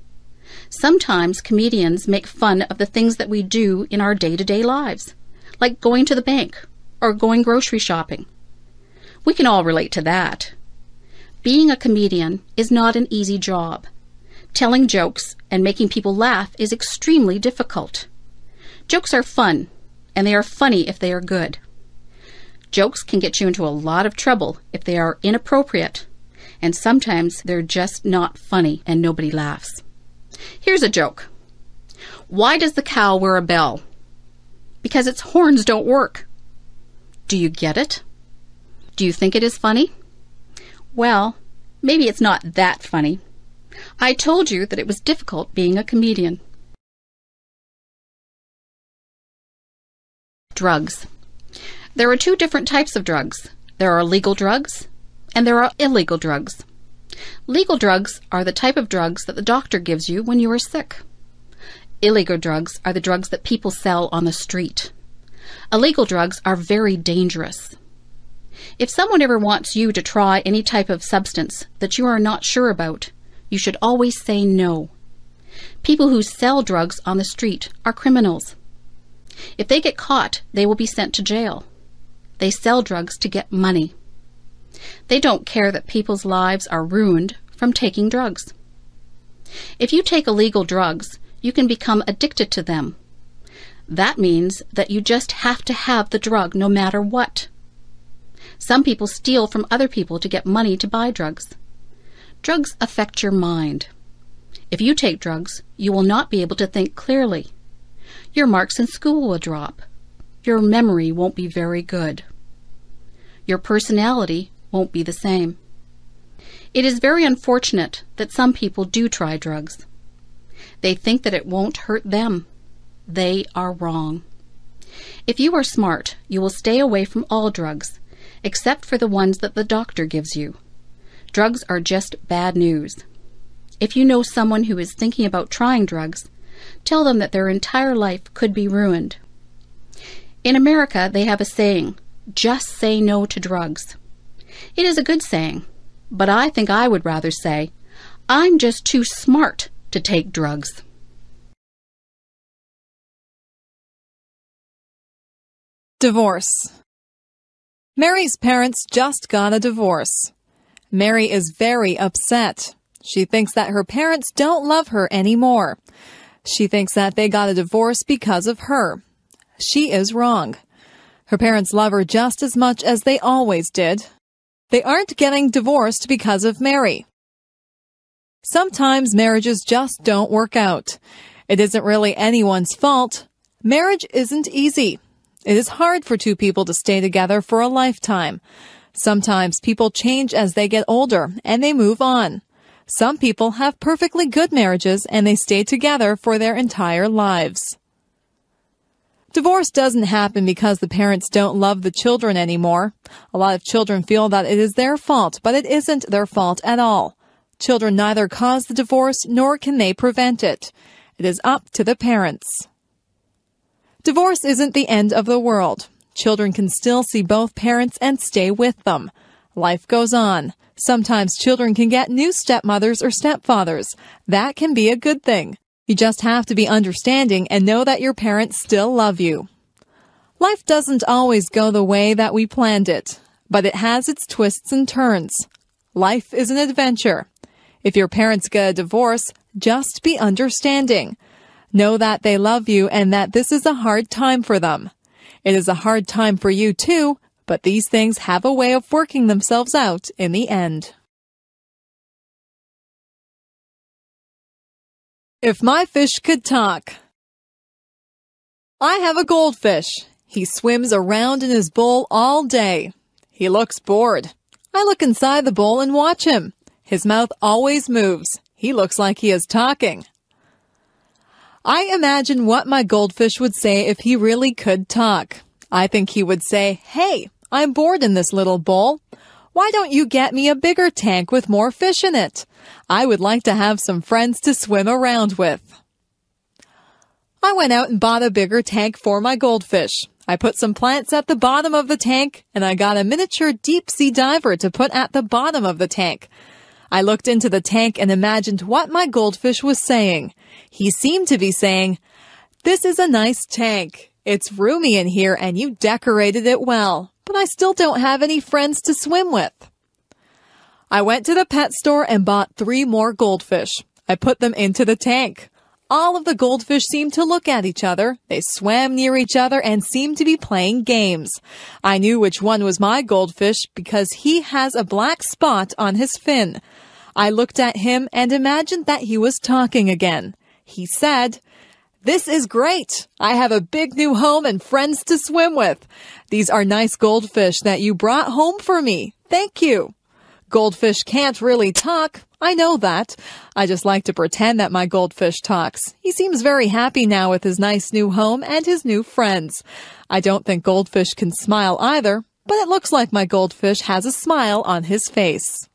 Sometimes comedians make fun of the things that we do in our day-to-day lives, like going to the bank or going grocery shopping. We can all relate to that. Being a comedian is not an easy job. Telling jokes and making people laugh is extremely difficult. Jokes are fun, and they are funny if they are good. Jokes can get you into a lot of trouble if they are inappropriate, and sometimes they're just not funny and nobody laughs. Here's a joke. Why does the cow wear a bell? Because its horns don't work. Do you get it? Do you think it is funny? Well, maybe it's not that funny. I told you that it was difficult being a comedian. Drugs. There are two different types of drugs. There are legal drugs and there are illegal drugs. Legal drugs are the type of drugs that the doctor gives you when you are sick. Illegal drugs are the drugs that people sell on the street. Illegal drugs are very dangerous. If someone ever wants you to try any type of substance that you are not sure about, you should always say no. People who sell drugs on the street are criminals. If they get caught, they will be sent to jail. They sell drugs to get money. They don't care that people's lives are ruined from taking drugs. If you take illegal drugs, you can become addicted to them. That means that you just have to have the drug no matter what. Some people steal from other people to get money to buy drugs. Drugs affect your mind. If you take drugs, you will not be able to think clearly. Your marks in school will drop. Your memory won't be very good. Your personality won't be the same. It is very unfortunate that some people do try drugs. They think that it won't hurt them. They are wrong. If you are smart, you will stay away from all drugs, except for the ones that the doctor gives you. Drugs are just bad news. If you know someone who is thinking about trying drugs, tell them that their entire life could be ruined. In America, they have a saying, just say no to drugs. It is a good saying, but I think I would rather say, I'm just too smart to take drugs.
Divorce. Mary's parents just got a divorce. Mary is very upset. She thinks that her parents don't love her anymore. She thinks that they got a divorce because of her. She is wrong. Her parents love her just as much as they always did. They aren't getting divorced because of Mary. Sometimes marriages just don't work out. It isn't really anyone's fault. Marriage isn't easy. It is hard for two people to stay together for a lifetime. Sometimes people change as they get older and they move on. Some people have perfectly good marriages and they stay together for their entire lives. Divorce doesn't happen because the parents don't love the children anymore. A lot of children feel that it is their fault, but it isn't their fault at all. Children neither cause the divorce nor can they prevent it. It is up to the parents. Divorce isn't the end of the world. Children can still see both parents and stay with them. Life goes on. Sometimes children can get new stepmothers or stepfathers. That can be a good thing. You just have to be understanding and know that your parents still love you. Life doesn't always go the way that we planned it, but it has its twists and turns. Life is an adventure. If your parents get a divorce, just be understanding. Know that they love you and that this is a hard time for them. It is a hard time for you too, but these things have a way of working themselves out in the end. If my fish could talk. I have a goldfish. He swims around in his bowl all day. He looks bored. I look inside the bowl and watch him. His mouth always moves. He looks like he is talking. I imagine what my goldfish would say if he really could talk. I think he would say, "Hey, I'm bored in this little bowl. Why don't you get me a bigger tank with more fish in it?
I would like to have some friends to swim around with. I went out and bought a bigger tank for my goldfish. I put some plants at the bottom of the tank, and I got a miniature deep-sea diver to put at the bottom of the tank. I looked into the tank and imagined what my goldfish was saying. He seemed to be saying, "This is a nice tank. It's roomy in here and you decorated it well, but I still don't have any friends to swim with." I went to the pet store and bought 3 more goldfish. I put them into the tank. All of the goldfish seemed to look at each other. They swam near each other and seemed to be playing games. I knew which one was my goldfish because he has a black spot on his fin. I looked at him and imagined that he was talking again. He said, "This is great. I have a big new home and friends to swim with. These are nice goldfish that you brought home for me. Thank you." Goldfish can't really talk. I know that. I just like to pretend that my goldfish talks. He seems very happy now with his nice new home and his new friends. I don't think goldfish can smile either, but it looks like my goldfish has a smile on his face.